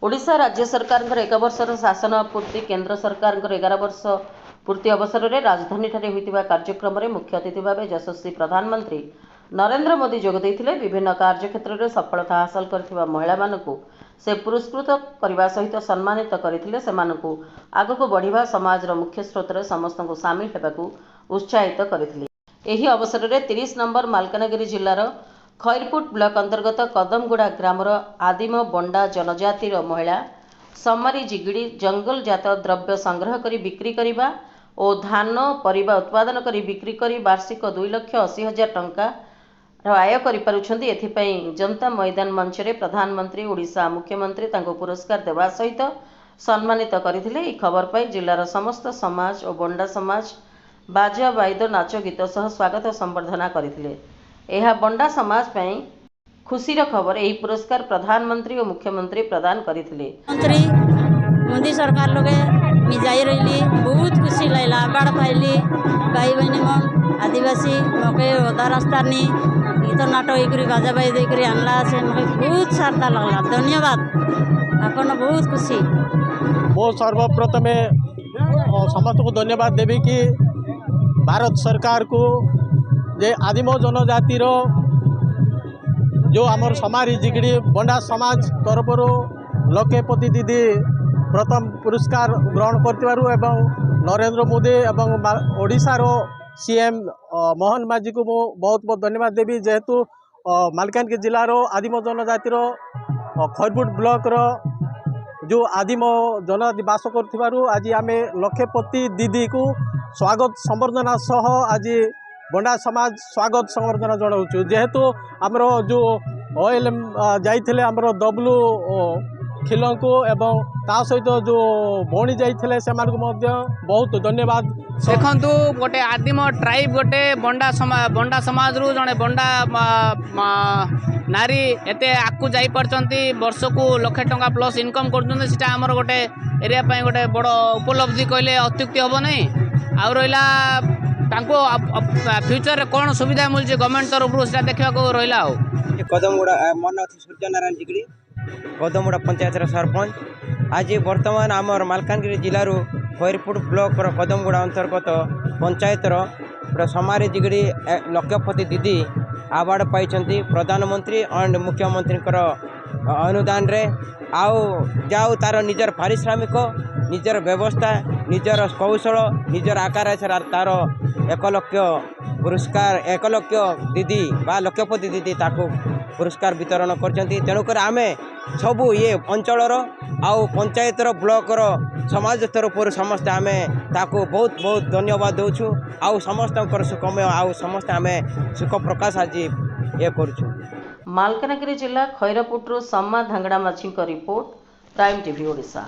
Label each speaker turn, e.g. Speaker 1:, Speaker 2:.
Speaker 1: ओडिशा राज्य सरकार 1 वर्षर शासन पूर्ति केन्द्र सरकार 11 वर्ष पूर्ति अवसर में राजधानी होता कार्यक्रम में मुख्य अतिथि भाव यशस्वी प्रधानमंत्री नरेंद्र मोदी जोगदे विभिन्न कार्यक्षेत्र में सफलता हासिल कर महिला से पुरस्कृत करने सहित सम्मानित करते आगक बढ़ा समाज मुख्य स्रोत समस्त को सामिल होगा उत्साहित करते। यह अवसर में 30 नंबर मालकानगिरी जिलार खैरपुट ब्लॉक अंतर्गत कदमगुड़ा ग्रामर आदिम बंडा जनजातिर महिला समारी जिगिड़ी जंगल जात द्रव्य संग्रह करी बिक्री करिबा और धान परिबा उत्पादन करी बिक्री करी वार्षिक 2,80,000 टंका आय करिपारुछन्ति। एथिपई जनता मैदान मंच रे प्रधानमंत्री ओडिशा मुख्यमंत्री तांको पुरस्कार देवा सहित सम्मानित करथिले। ई खबर पाई जिलार समस्त समाज और बंडा समाज बाजा बाइद नाच गीत सह स्वागत संबर्धना करथिले। यह बंडा समाज पई खुशीर खबर। यही पुरस्कार प्रधानमंत्री और मुख्यमंत्री प्रदान करथिले।
Speaker 2: मंत्री मोदी सरकार लोगे मिजाई रही बहुत खुशी लगला बाड़ पाइली भाई बहनी मन आदिवासी मके ओदा रास्ता नी गीत नाटक होकर बाजा बाई देकर आनला से मके बहुत सारता लगला। धन्यवाद आपन बहुत खुशी।
Speaker 3: मो सर्वप्रथमे समस्त को धन्यवाद देवी कि भारत सरकार को जे आदिम जनजातिर जो आमर समारी जिगड़ी बंडा समाज तरफ लक्षपति दीदी प्रथम पुरस्कार ग्रहण कर नरेंद्र मोदी एवं ओडिशार सीएम मोहन माझी को बहुत बहुत धन्यवाद देवी। जेहेतु मालकानगिरी जिलार आदिम जनजातिर खैरपुट ब्लॉक जो आदिम जनजाति बास कर आज आम लक्षपति दीदी को स्वागत संबर्धना सह आज बंडा समाज स्वागत संबर्धना जनाऊँ। जेहेतु आमर जो ओएलएम जाइए आमर डब्लू खिल को एवं ता सहित जो भौणी जाइए से बहुत धन्यवाद।
Speaker 4: देखु गोटे आदिम ट्राइब गोटे बंडा समाज रु जड़े बंडा नारी एते आकु जाई परचंती वर्ष को लक्षे टंका प्लस इनकम कर आमर गोटे एरिया पाई गोटे बड़ उपलब्धि कहले अत्युक्ति हम नहीं। आ रहा फ्यूचर कौन सुविधा मिलছে गवर्नमेंट तरफ देखा रहा।
Speaker 5: कदमगुड़ा मन सूर्यनारायण जिगड़ी कदमगुड़ा पंचायत सरपंच आज बर्तमान आमर मालकानगिरी जिलूर खैरपुट ब्लॉक कदमगुड़ा अंतर्गत पंचायतर समारी जिगड़ी लक्षपति दीदी अवार्ड पाई प्रधानमंत्री एंड मुख्यमंत्री अनुदान रे आउ जाऊ तार निजर पारिश्रमिक निजर व्यवस्था निजर कौशल निजर आकार तार 1 लाख पुरस्कार 1 लाख दीदी बा लक्षपति दीदी ताको पुरस्कार वितरण करछंती। तेणुकर आमे सबू ये अंचलर आउ पंचायतर ब्लॉकर समाज तरफ समस्त आमे ताको बहुत बहुत धन्यवाद देउछु। आउ समस्त सुखमय आउ समस्त आमे सुख प्रकाश आज ये करूछु।
Speaker 1: मालकानगिरी जिला खैरपुटरू सम्मा धांगड़ा माछी रिपोर्ट प्राइम टीवी ओडिशा।